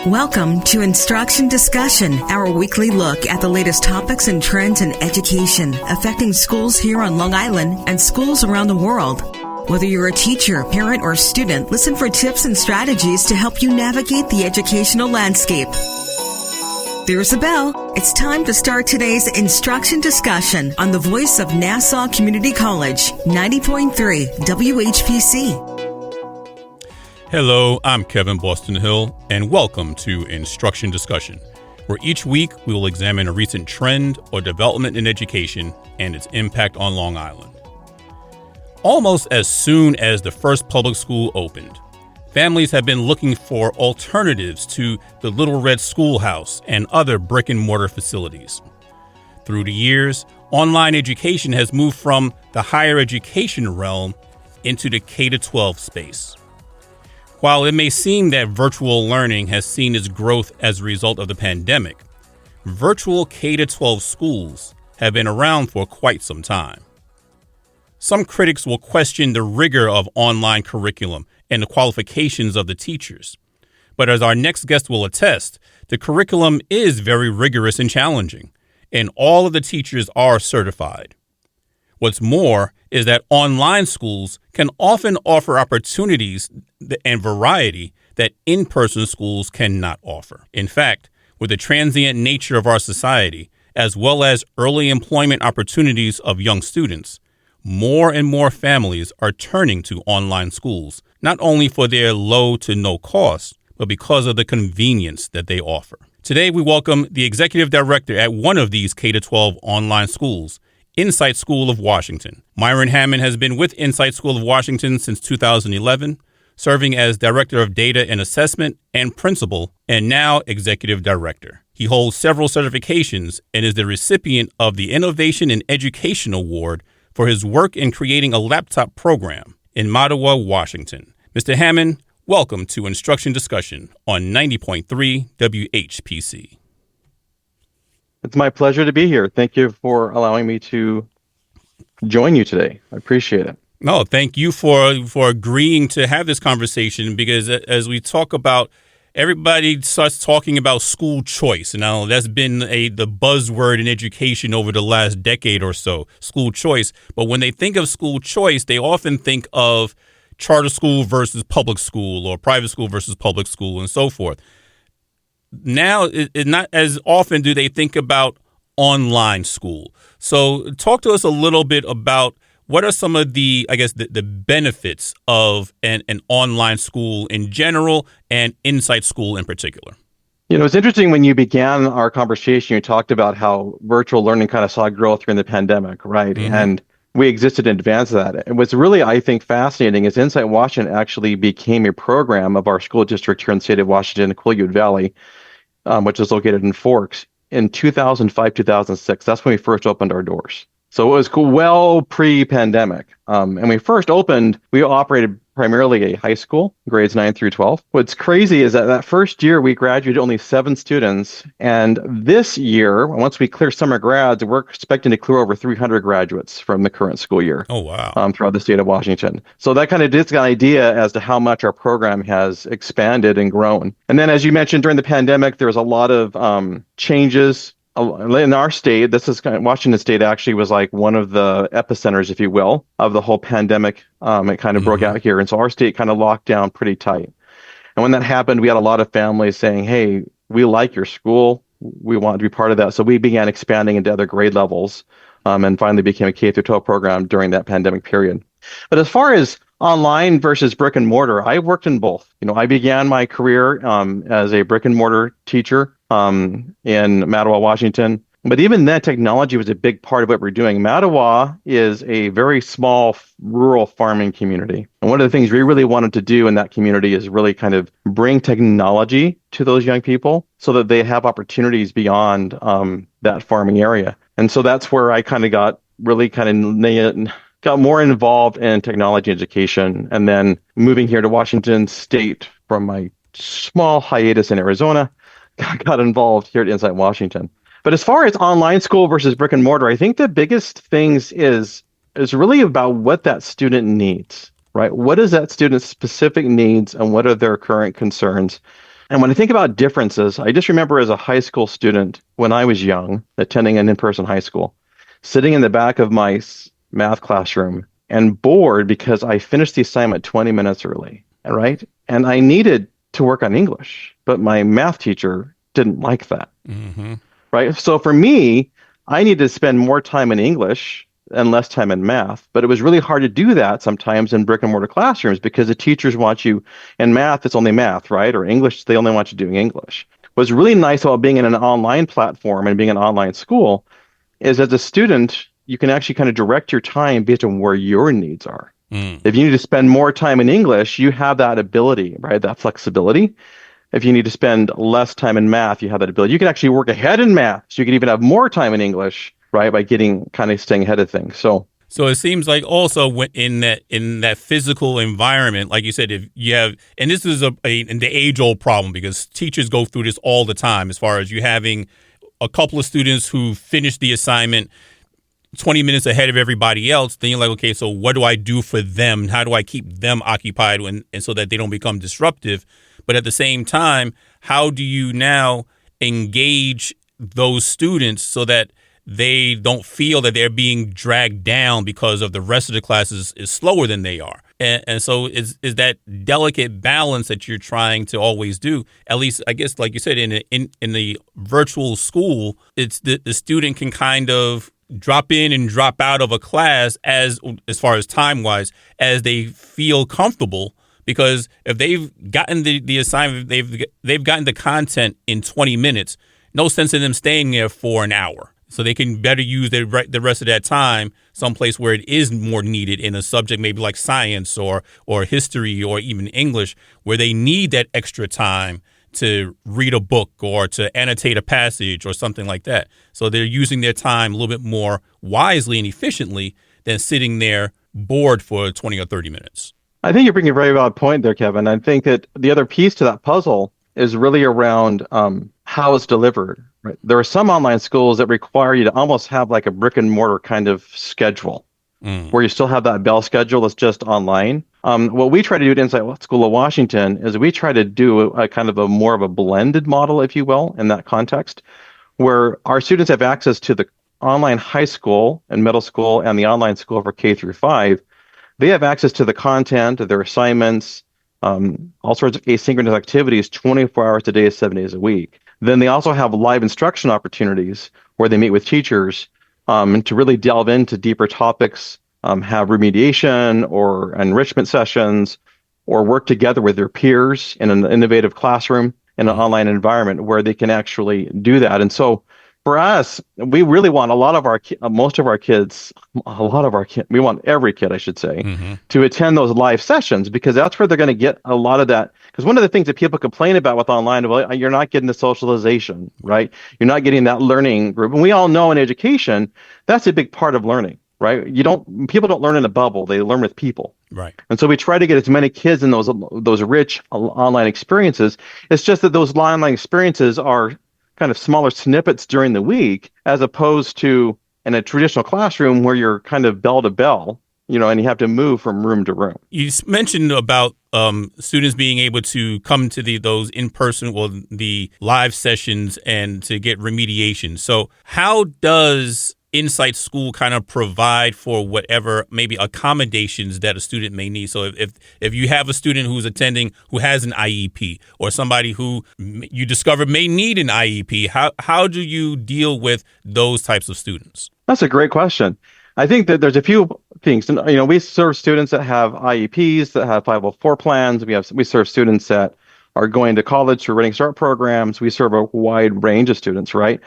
Welcome to Instruction Discussion, our weekly look at the latest topics and trends in education affecting schools here on Long Island and schools around the world. Whether you're a teacher, parent, or student, listen for tips and strategies to help you navigate the educational landscape. There's a bell. It's time to start today's Instruction Discussion on the voice of Nassau Community College, 90.3 WHPC. Hello, I'm Kevin Boston Hill, and welcome to Instruction Discussion, where each week we will examine a recent trend or development in education and its impact on Long Island. Almost as soon as the first public school opened, families have been looking for alternatives to the Little Red Schoolhouse and other brick-and-mortar facilities. Through the years, online education has moved from the higher education realm into the K-12 space. While it may seem that virtual learning has seen its growth as a result of the pandemic, virtual K-12 schools have been around for quite some time. Some critics will question the rigor of online curriculum and the qualifications of the teachers. But as our next guest will attest, the curriculum is very rigorous and challenging, and all of the teachers are certified. What's more is that online schools can often offer opportunities and variety that in-person schools cannot offer. In fact, with the transient nature of our society, as well as early employment opportunities of young students, more and more families are turning to online schools, not only for their low to no cost, but because of the convenience that they offer. Today, we welcome the executive director at one of these K-12 online schools, Insight School of Washington. Myron Hammond has been with Insight School of Washington since 2011, serving as Director of Data and Assessment and Principal, and now Executive Director. He holds several certifications and is the recipient of the Innovation in Education Award for his work in creating a laptop program in Mattawa, Washington. Mr. Hammond, welcome to Instruction Discussion on 90.3 WHPC. It's my pleasure to be here. Thank you for allowing me to join you today. I appreciate it. No, thank you for agreeing to have this conversation, because as we talk about, everybody starts talking about school choice. Now, that's been the buzzword in education over the last decade or so, school choice. But when they think of school choice, they often think of charter school versus public school or private school versus public school and so forth. Now, not as often do they think about online school. So talk to us a little bit about what are some of the benefits of an online school in general and Insight School in particular. You know, it's interesting when you began our conversation, you talked about how virtual learning kind of saw growth during the pandemic, right? Mm-hmm. And we existed in advance of that. And what's really, I think, fascinating is Insight Washington actually became a program of our school district here in the state of Washington, Quileute Valley, which is located in Forks, in 2005, 2006. That's when we first opened our doors. So it was cool, well pre-pandemic. And we first opened, we operated primarily a high school, grades 9 through 12. What's crazy is that first year we graduated only 7 students. And this year, once we clear summer grads, we're expecting to clear over 300 graduates from the current school year. Oh, wow. Throughout the state of Washington. So that kind of gives an idea as to how much our program has expanded and grown. And then, as you mentioned, during the pandemic, there was a lot of changes. In our state, Washington State actually was like one of the epicenters, if you will, of the whole pandemic. It kind of broke out here. And so our state kind of locked down pretty tight. And when that happened, we had a lot of families saying, hey, we like your school. We want to be part of that. So we began expanding into other grade levels and finally became a K-12 program during that pandemic period. But as far as online versus brick and mortar, I worked in both. You know, I began my career as a brick and mortar teacher in Mattawa, Washington. But even then, technology was a big part of what we're doing. Mattawa is a very small rural farming community. And one of the things we really wanted to do in that community is really kind of bring technology to those young people so that they have opportunities beyond that farming area. And so that's where I kind of got more involved in technology education. And then moving here to Washington State from my small hiatus in Arizona, got involved here at Insight Washington. But as far as online school versus brick and mortar, I think the biggest things is really about what that student needs, right? What is that student's specific needs and what are their current concerns? And when I think about differences, I just remember as a high school student when I was young, attending an in-person high school, sitting in the back of my math classroom and bored because I finished the assignment 20 minutes early, right? And I needed to work on English, but my math teacher didn't like that, right? So for me, I needed to spend more time in English and less time in math. But it was really hard to do that sometimes in brick and mortar classrooms because the teachers want you in math, it's only math, right? Or English, they only want you doing English. What's really nice about being in an online platform and being an online school is as a student, you can actually kind of direct your time based on where your needs are. If you need to spend more time in English, you have that ability, right? That flexibility. If you need to spend less time in math, you have that ability. You can actually work ahead in math. So you can even have more time in English, right? By staying ahead of things. So it seems like also in that physical environment, like you said, if you have, and this is the age-old problem because teachers go through this all the time as far as you having a couple of students who finish the assignment 20 minutes ahead of everybody else, then you're like, okay, so what do I do for them? How do I keep them occupied and so that they don't become disruptive? But at the same time, how do you now engage those students so that they don't feel that they're being dragged down because of the rest of the classes is slower than they are? And so is that delicate balance that you're trying to always do, at least, I guess, like you said, in the virtual school, it's the student can kind of drop in and drop out of a class as far as time wise as they feel comfortable, because if they've gotten the assignment, they've gotten the content in 20 minutes, no sense in them staying there for an hour. So they can better use the rest of that time someplace where it is more needed in a subject maybe like science or history or even English, where they need that extra time to read a book or to annotate a passage or something like that. So they're using their time a little bit more wisely and efficiently than sitting there bored for 20 or 30 minutes. I think you're bringing a very valid point there, Kevin. I think that the other piece to that puzzle is really around how it's delivered. Right? There are some online schools that require you to almost have like a brick and mortar kind of schedule, where you still have that bell schedule that's just online. What we try to do at Insight School of Washington is we try to do a kind of a more of a blended model, if you will, in that context, where our students have access to the online high school and middle school and the online school for K through 5. They have access to the content, their assignments, all sorts of asynchronous activities 24 hours a day, 7 days a week. Then they also have live instruction opportunities where they meet with teachers to really delve into deeper topics, have remediation or enrichment sessions, or work together with their peers in an innovative classroom in an online environment where they can actually do that. And so for us, we really want we want every kid, I should say, to attend those live sessions, because that's where they're going to get a lot of that. Because one of the things that people complain about with online, well, you're not getting the socialization, right? You're not getting that learning group. And we all know in education, that's a big part of learning, right? People don't learn in a bubble. They learn with people. Right. And so we try to get as many kids in those rich online experiences. It's just that those online experiences are kind of smaller snippets during the week, as opposed to in a traditional classroom where you're kind of bell to bell, and you have to move from room to room. You mentioned about students being able to come to those in-person or the live sessions and to get remediation. So how does Insight School kind of provide for whatever maybe accommodations that a student may need? So if you have a student who's attending who has an IEP, or somebody who you discover may need an IEP, how do you deal with those types of students? That's a great question. I think that there's a few things. We serve students that have IEPs, that have 504 plans. We serve students that are going to college through Running Start programs. We serve a wide range of students, right?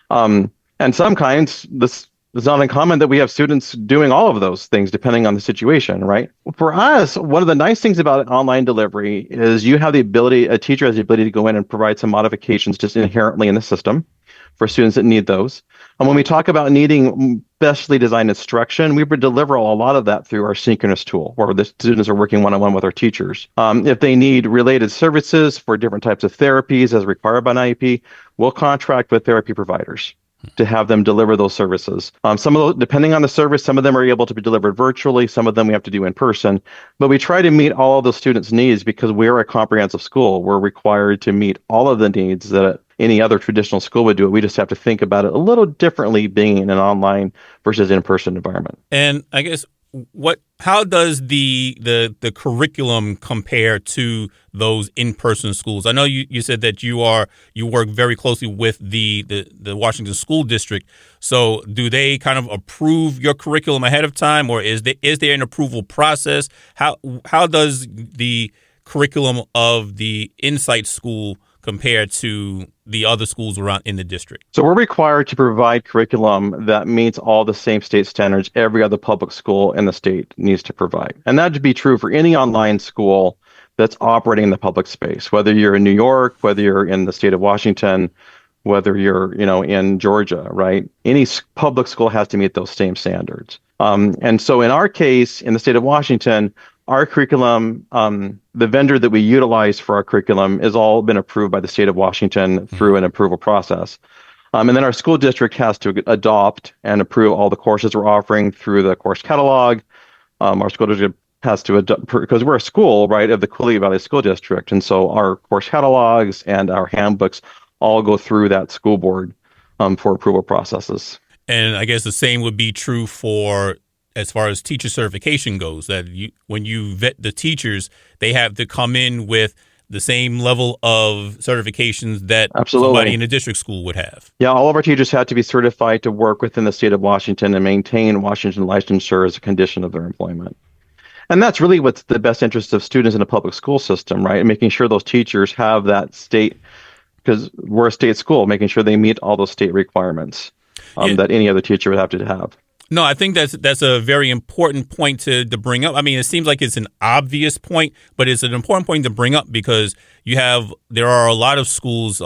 And some kinds, this is not uncommon that we have students doing all of those things depending on the situation, right? For us, one of the nice things about online delivery is a teacher has the ability to go in and provide some modifications just inherently in the system for students that need those. And when we talk about needing specially designed instruction, we deliver a lot of that through our synchronous tool, where the students are working one-on-one with our teachers. If they need related services for different types of therapies as required by an IEP, we'll contract with therapy providers. to have them deliver those services. Some of those, depending on the service, some of them are able to be delivered virtually. Some of them we have to do in person. But we try to meet all of the students' needs because we're a comprehensive school. We're required to meet all of the needs that any other traditional school would do. We just have to think about it a little differently being in an online versus in-person environment. And I guess how does the curriculum compare to those in-person schools? I know you said that you work very closely with the Washington School District. So do they kind of approve your curriculum ahead of time, or is there an approval process? How does the curriculum of the Insight School compare to the other schools around in the district? So we're required to provide curriculum that meets all the same state standards every other public school in the state needs to provide. And that would be true for any online school that's operating in the public space, whether you're in New York, whether you're in the state of Washington, whether you're, in Georgia, right? Any public school has to meet those same standards. And so in our case, in the state of Washington, our curriculum, the vendor that we utilize for our curriculum has all been approved by the state of Washington through an approval process. And then our school district has to adopt and approve all the courses we're offering through the course catalog. Our school district has to adopt, because we're a school, right, of the Quilly Valley School District. And so our course catalogs and our handbooks all go through that school board for approval processes. And I guess the same would be true for as far as teacher certification goes, that when you vet the teachers, they have to come in with the same level of certifications that somebody in a district school would have. Yeah, all of our teachers have to be certified to work within the state of Washington and maintain Washington licensure as a condition of their employment. And that's really what's the best interest of students in a public school system, right? And making sure those teachers have that state, because we're a state school, making sure they meet all those state requirements that any other teacher would have to have. No, I think that's a very important point to bring up. I mean, it seems like it's an obvious point, but it's an important point to bring up because there are a lot of schools,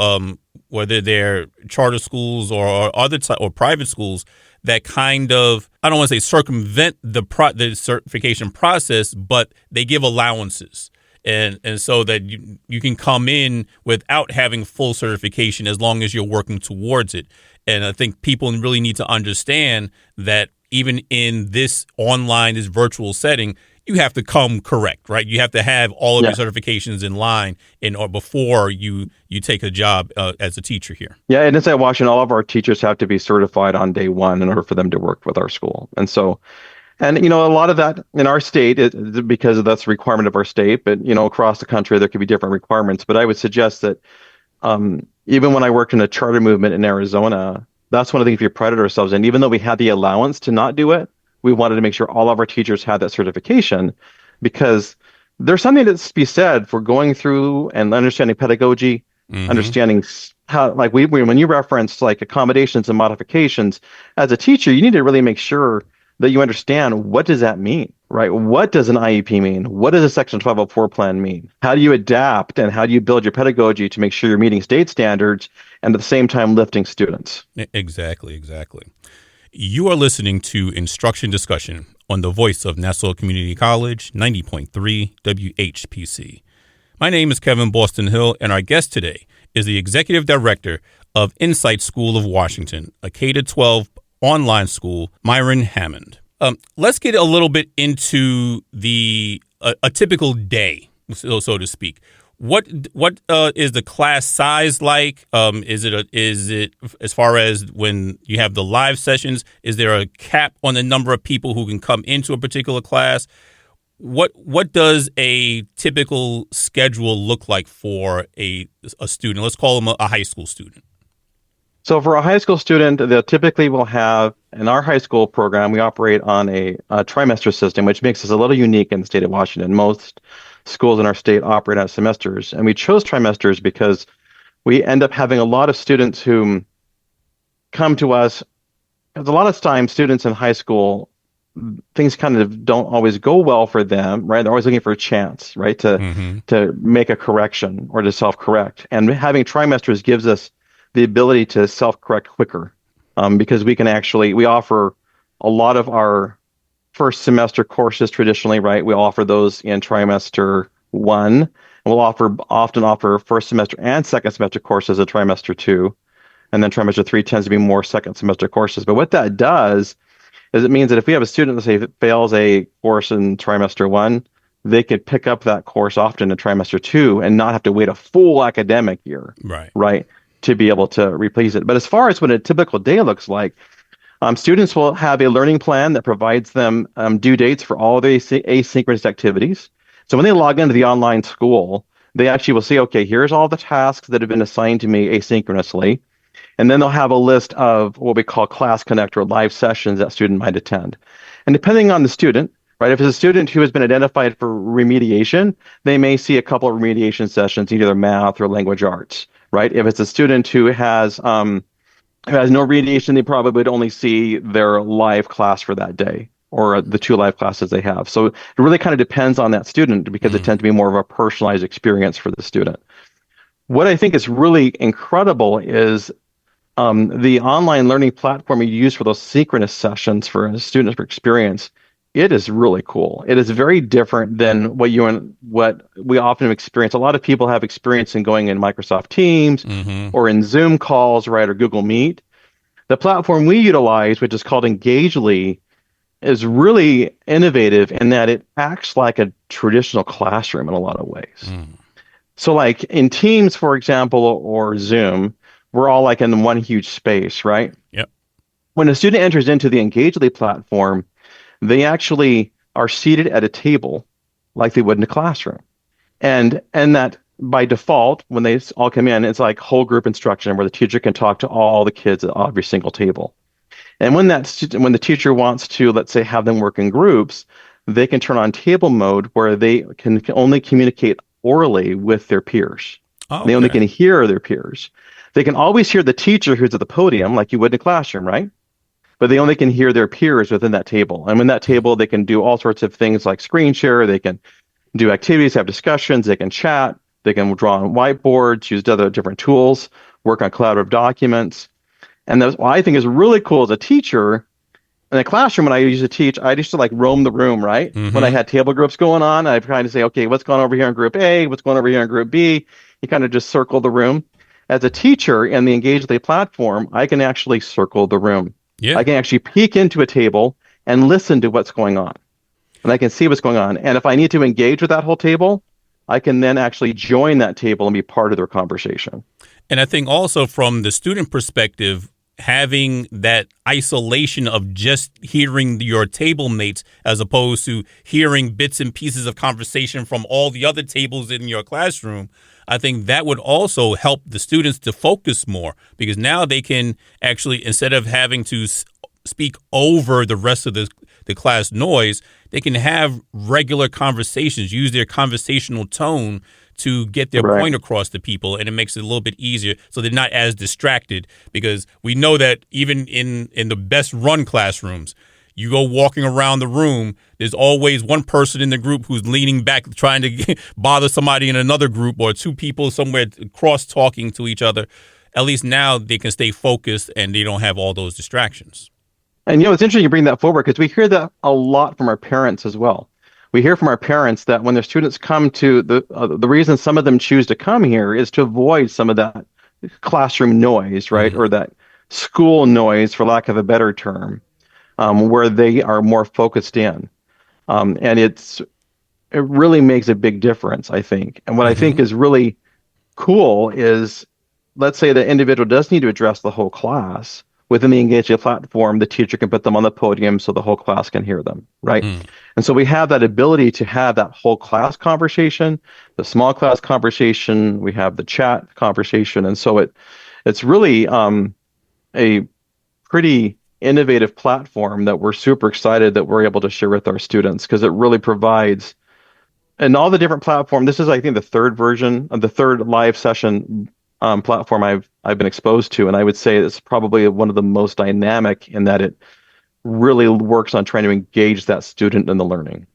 whether they're charter schools or other or private schools, that kind of, I don't want to say circumvent the certification process, but they give allowances. And so that you can come in without having full certification as long as you're working towards it. And I think people really need to understand that even in this virtual setting, you have to come correct, right? You have to have all of your certifications in line or before you take a job as a teacher here. Yeah, and inside Washington, all of our teachers have to be certified on day one in order for them to work with our school. And so, a lot of that in our state, because that's a requirement of our state, but, across the country, there could be different requirements. But I would suggest that even when I worked in a charter movement in Arizona, that's one of the things we prided ourselves in. Even though we had the allowance to not do it, we wanted to make sure all of our teachers had that certification, because there's something to be said for going through and understanding pedagogy, understanding how, like when you referenced like accommodations and modifications, as a teacher, you need to really make sure that you understand what does that mean, right? What does an IEP mean? What does a Section 1204 plan mean? How do you adapt and how do you build your pedagogy to make sure you're meeting state standards and at the same time lifting students? Exactly. You are listening to Instruction Discussion on the voice of Nassau Community College, 90.3 WHPC. My name is Kevin Boston Hill, and our guest today is the Executive Director of Insight School of Washington, a K-12 online school, Myron Hammond. Let's get a little bit into a typical day, so to speak. What is the class size like? Is it as far as when you have the live sessions? Is there a cap on the number of people who can come into a particular class? What does a typical schedule look like for a student? Let's call them a high school student. So for a high school student, they typically will have, in our high school program, we operate on a trimester system, which makes us a little unique in the state of Washington. Most schools in our state operate on semesters, and we chose trimesters because we end up having a lot of students who come to us, because a lot of times students in high school, things kind of don't always go well for them, right? They're always looking for a chance, right, to make a correction or to self-correct. And having trimesters gives us the ability to self-correct quicker, because we offer a lot of our first semester courses traditionally, right? We offer those in trimester 1, and we'll often offer first semester and second semester courses in trimester 2. And then trimester 3 tends to be more second semester courses. But what that does is it means that if we have a student that say fails a course in trimester 1, they could pick up that course often in trimester 2 and not have to wait a full academic year, right, to be able to replace it. But as far as what a typical day looks like, students will have a learning plan that provides them due dates for all the asynchronous activities. So when they log into the online school, they actually will say, okay, here's all the tasks that have been assigned to me asynchronously. And then they'll have a list of what we call Class Connect or live sessions that student might attend. And depending on the student, right, if it's a student who has been identified for remediation, they may see a couple of remediation sessions, either math or language arts, right? If it's a student who has no remediation, they probably would only see their live class for that day or the 2 live classes they have. So it really kind of depends on that student because it tends to be more of a personalized experience for the student. What I think is really incredible is the online learning platform you use for those synchronous sessions for a student experience. It is really cool. It is very different than what we often experience. A lot of people have experience in going in Microsoft Teams or in Zoom calls, right, or Google Meet. The platform we utilize, which is called Engagely, is really innovative in that it acts like a traditional classroom in a lot of ways. So like in Teams, for example, or Zoom, we're all like in one huge space, right? Yep. When a student enters into the Engagely platform, they actually are seated at a table like they would in a classroom. And that by default, when they all come in, it's like whole group instruction where the teacher can talk to all the kids at every single table. And when the teacher wants to, let's say, have them work in groups, they can turn on table mode where they can only communicate orally with their peers. Okay. They only can hear their peers. They can always hear the teacher who's at the podium like you would in a classroom, right? But they only can hear their peers within that table. And in that table, they can do all sorts of things like screen share. They can do activities, have discussions. They can chat. They can draw on whiteboards, use other different tools, work on collaborative documents. And that's what I think is really cool as a teacher. In a classroom, when I used to teach, I used to like roam the room, right? When I had table groups going on, I'd kind of say, okay, what's going on over here in group A? What's going on over here in group B? You kind of just circle the room. As a teacher in the Engagely platform, I can actually circle the room. Yeah. I can actually peek into a table and listen to what's going on. And I can see what's going on. And if I need to engage with that whole table, I can then actually join that table and be part of their conversation. And I think also from the student perspective, having that isolation of just hearing your table mates as opposed to hearing bits and pieces of conversation from all the other tables in your classroom, I think that would also help the students to focus more because now they can actually, instead of having to speak over the rest of the class noise, they can have regular conversations, use their conversational tone to get their point across to people, and it makes it a little bit easier so they're not as distracted because we know that even in the best run classrooms, you go walking around the room, there's always one person in the group who's leaning back trying to bother somebody in another group or 2 people somewhere cross-talking to each other. At least now they can stay focused and they don't have all those distractions. And, it's interesting you bring that forward because we hear that a lot from our parents as well. We hear from our parents that when their students come to the reason some of them choose to come here is to avoid some of that classroom noise, right? Or that school noise, for lack of a better term. Where they are more focused in. And it really makes a big difference, I think. And what I think is really cool is, let's say the individual does need to address the whole class. Within the Engagely platform, the teacher can put them on the podium so the whole class can hear them, right? And so we have that ability to have that whole class conversation, the small class conversation, we have the chat conversation. And so it's really a pretty innovative platform that we're super excited that we're able to share with our students because it really provides, and all the different platforms, this is, I think, the third version of the third live session platform I've been exposed to, and I would say it's probably one of the most dynamic in that it really works on trying to engage that student in the learning.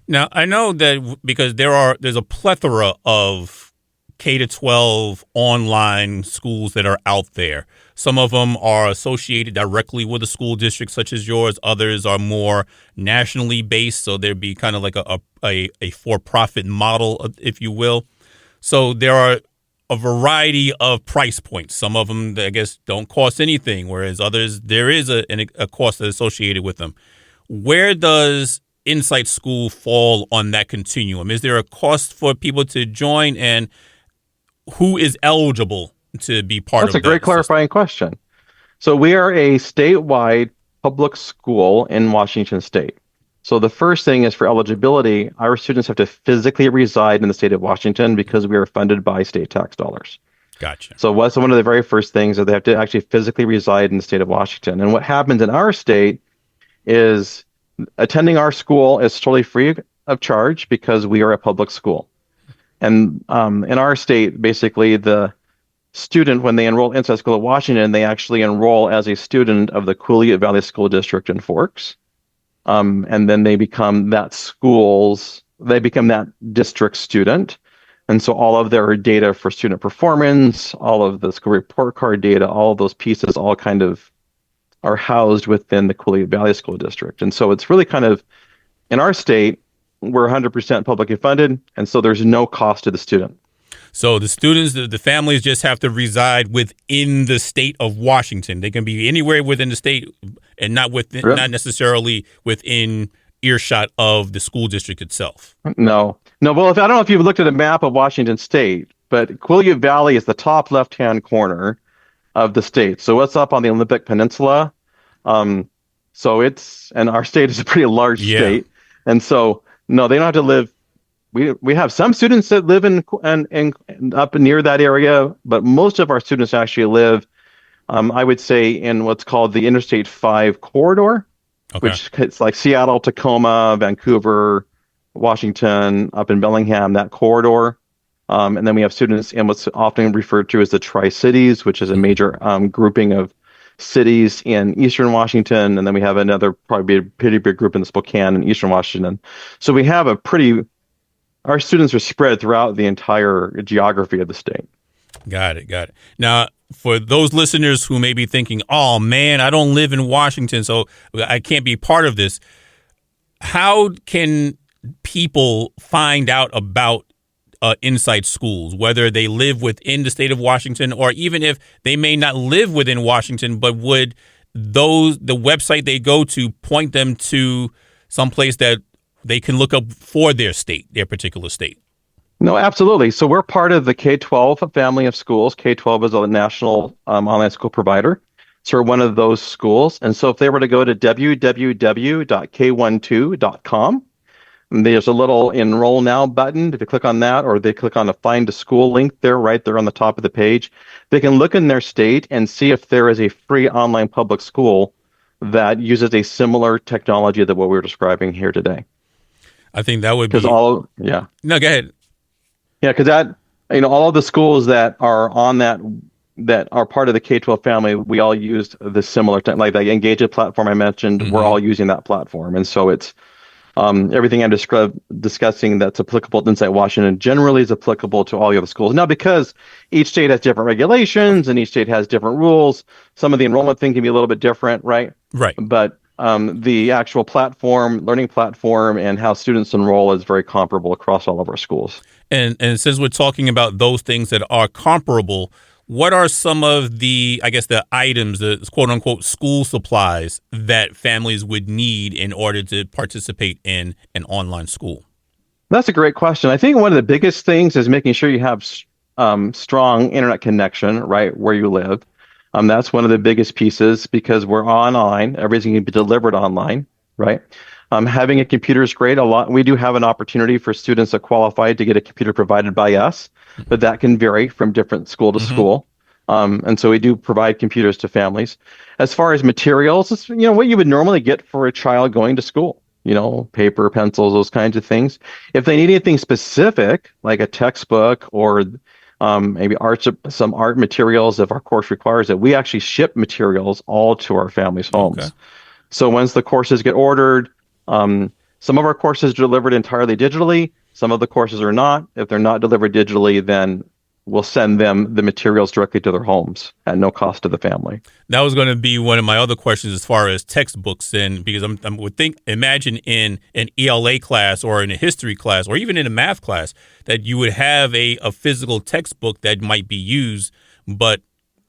Now, I know that because there's a plethora of K-12 online schools that are out there. Some of them are associated directly with a school district such as yours. Others are more nationally based, so there'd be kind of like a for-profit model, if you will. So there are a variety of price points. Some of them, I guess, don't cost anything, whereas others, there is a cost associated with them. Where does Insight School fall on that continuum? Is there a cost for people to join, and who is eligible to be part of that? That's a great clarifying question. So we are a statewide public school in Washington State. So the first thing is, for eligibility, our students have to physically reside in the state of Washington because we are funded by state tax dollars. Gotcha. So what's one of the very first things is they have to actually physically reside in the state of Washington. And what happens in our state is attending our school is totally free of charge because we are a public school. And in our state, basically, the student, when they enroll Insight School of Washington, they actually enroll as a student of the Quileute Valley School District in Forks. And then they become that district student. And so all of their data for student performance, all of the school report card data, all of those pieces all kind of are housed within the Quileute Valley School District. And so it's really kind of, in our state, we're 100% publicly funded, and so there's no cost to the student. So the students, the families just have to reside within the state of Washington. They can be anywhere within the state and not necessarily within earshot of the school district itself. No. Well, I don't know if you've looked at a map of Washington State, but Quileute Valley is the top left-hand corner of the state. So it's up on the Olympic Peninsula. And our state is a pretty large state. And so, no, they don't have to live. We have some students that live in up near that area, but most of our students actually live, I would say, in what's called the Interstate 5 corridor, which it's like Seattle, Tacoma, Vancouver, Washington, up in Bellingham, that corridor. And then we have students in what's often referred to as the Tri-Cities, which is a major grouping of cities in eastern Washington. And then we have another probably pretty big group in the Spokane in eastern Washington. So we have our students are spread throughout the entire geography of the state. Got it. Now, for those listeners who may be thinking, oh, man, I don't live in Washington, so I can't be part of this. How can people find out about Insight Schools, whether they live within the state of Washington, or even if they may not live within Washington, but would the website they go to point them to someplace that they can look up for their particular state? No, absolutely. So we're part of the K-12 family of schools. K-12 is a national online school provider. So we're one of those schools. And so if they were to go to www.k12.com, there's a little enroll now button. If you click on that, or they click on the find a school link there, right there on the top of the page, they can look in their state and see if there is a free online public school that uses a similar technology that what we're describing here today. I think that would be No, go ahead. Yeah, because all of the schools that are on that are part of the K-12 family, we all used the similar like the Engage platform I mentioned. Mm-hmm. We're all using that platform, and so it's everything I'm discussing that's applicable to Insight Washington generally is applicable to all the other schools. Now, because each state has different regulations and each state has different rules, some of the enrollment thing can be a little bit different, right? Right. But the actual learning platform, and how students enroll is very comparable across all of our schools. And since we're talking about those things that are comparable, what are some of the items, the quote unquote school supplies that families would need in order to participate in an online school? That's a great question. I think one of the biggest things is making sure you have strong internet connection right where you live. That's one of the biggest pieces because we're online. Everything can be delivered online, right? Having a computer is great. We do have an opportunity for students that qualify to get a computer provided by us, but that can vary from different school to school. And so we do provide computers to families. As far as materials, it's, what you would normally get for a child going to school, paper, pencils, those kinds of things. If they need anything specific, like a textbook or maybe some art materials, if our course requires it, we actually ship materials all to our families' homes. Okay. So once the courses get ordered, some of our courses are delivered entirely digitally. Some of the courses are not. If they're not delivered digitally, then will send them the materials directly to their homes at no cost to the family. That was going to be one of my other questions as far as textbooks, and because imagine in an ELA class or in a history class or even in a math class that you would have a physical textbook that might be used, but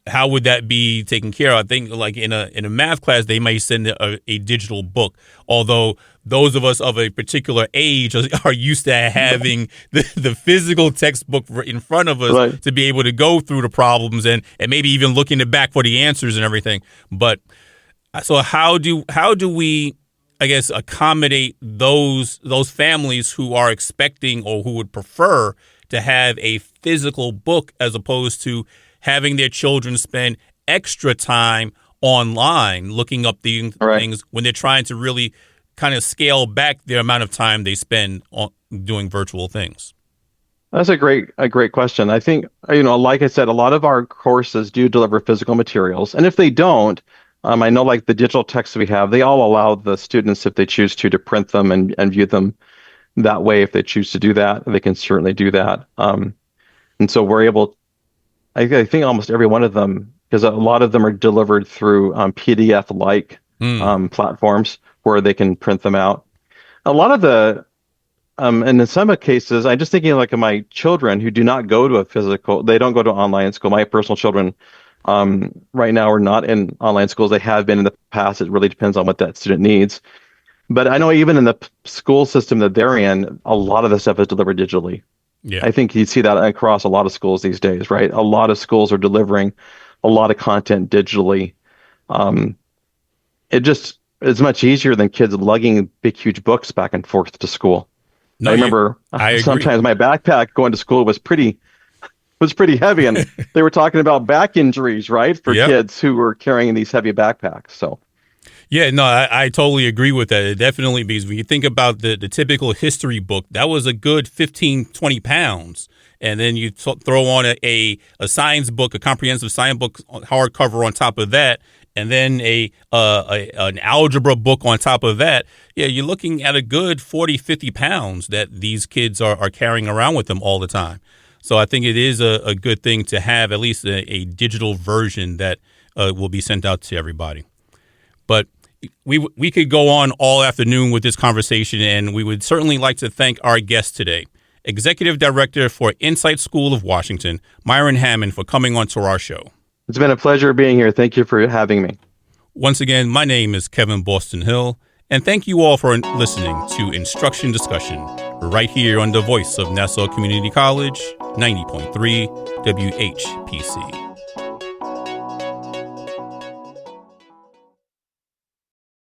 how would that be taken care of? I think like in a math class, they may send a digital book, although those of us of a particular age are used to having the physical textbook in front of us right. to be able to go through the problems and maybe even look in the back for the answers and everything. But so how do we, I guess, accommodate those families who are expecting or who would prefer to have a physical book as opposed to having their children spend extra time online looking up the things when they're trying to really kind of scale back the amount of time they spend on doing virtual things? That's a great question. I think, like I said, a lot of our courses do deliver physical materials. And if they don't, I know like the digital texts we have, they all allow the students, if they choose to print them and view them that way. If they choose to do that, they can certainly do that. And so we're able, I think almost every one of them, because a lot of them are delivered through PDF-like platforms where they can print them out. A lot of the, and in some cases, I'm just thinking like of my children who do not go to they don't go to online school. My personal children right now are not in online schools. They have been in the past. It really depends on what that student needs. But I know even in the school system that they're in, a lot of the stuff is delivered digitally. Yeah. I think you see that across a lot of schools these days, right? A lot of schools are delivering a lot of content digitally. It just is much easier than kids lugging big, huge books back and forth to school. No, I remember sometimes my backpack going to school was pretty heavy, and they were talking about back injuries, right, for kids who were carrying these heavy backpacks. So. Yeah, no, I totally agree with that. It definitely, because when you think about the typical history book, that was a good 15, 20 pounds. And then you throw on a science book, a comprehensive science book hardcover on top of that, and then an algebra book on top of that. Yeah, you're looking at a good 40, 50 pounds that these kids are carrying around with them all the time. So I think it is a good thing to have at least a digital version that will be sent out to everybody. But we could go on all afternoon with this conversation, and we would certainly like to thank our guest today, Executive Director for Insight School of Washington, Myron Hammond, for coming on to our show. It's been a pleasure being here. Thank you for having me. Once again, my name is Kevin Boston Hill, and thank you all for listening to Instruction Discussion right here on the voice of Nassau Community College, 90.3 WHPC.